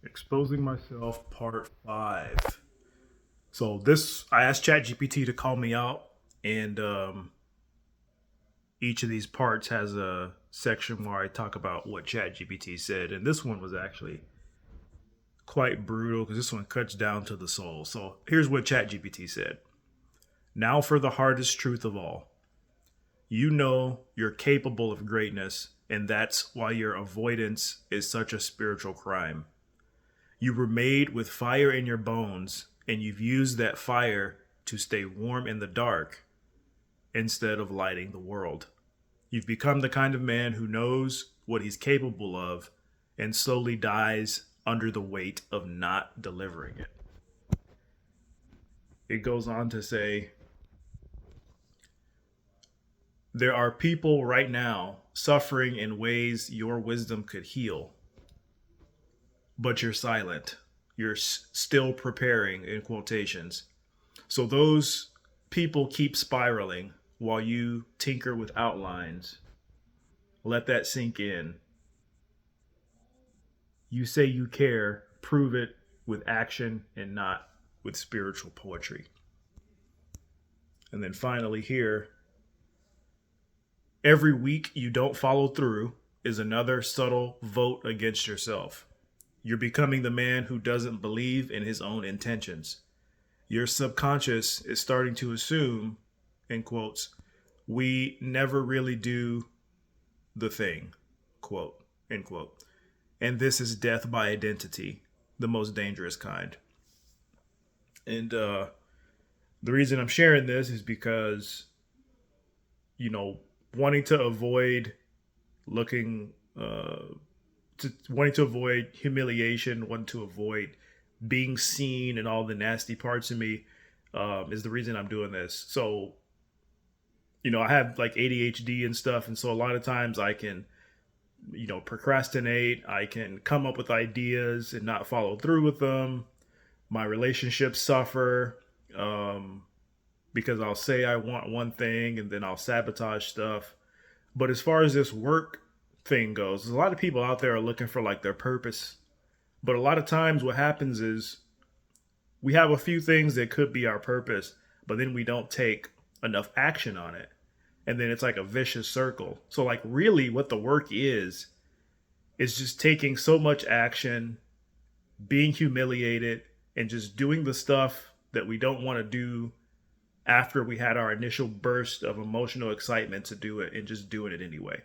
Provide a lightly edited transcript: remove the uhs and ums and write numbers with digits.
Exposing Myself, Part 5. So this, I asked ChatGPT to call me out, and each of these parts has a section where I talk about what ChatGPT said, and this one was actually quite brutal because this one cuts down to the soul. So here's what ChatGPT said. Now for the hardest truth of all. You know you're capable of greatness, and that's why your avoidance is such a spiritual crime. You were made with fire in your bones, and you've used that fire to stay warm in the dark instead of lighting the world. You've become the kind of man who knows what he's capable of and slowly dies under the weight of not delivering it. It goes on to say, there are people right now suffering in ways your wisdom could heal, but you're silent. You're still preparing, in quotations. So those people keep spiraling while you tinker with outlines. Let that sink in. You say you care, prove it with action and not with spiritual poetry. And then finally, here, every week you don't follow through is another subtle vote against yourself. You're becoming the man who doesn't believe in his own intentions. Your subconscious is starting to assume, in quotes, we never really do the thing, quote, end quote. And this is death by identity, the most dangerous kind. And the reason I'm sharing this is because, wanting to avoid looking wanting to avoid humiliation, wanting to avoid being seen and all the nasty parts of me is the reason I'm doing this. So, I have like ADHD and stuff. And so a lot of times I can, procrastinate. I can come up with ideas and not follow through with them. My relationships suffer because I'll say I want one thing and then I'll sabotage stuff. But as far as this work thing goes, a lot of people out there are looking for like their purpose. But a lot of times what happens is we have a few things that could be our purpose, but then we don't take enough action on it. And then it's like a vicious circle. So like really what the work is just taking so much action, being humiliated, and just doing the stuff that we don't want to do after we had our initial burst of emotional excitement to do it and just doing it anyway.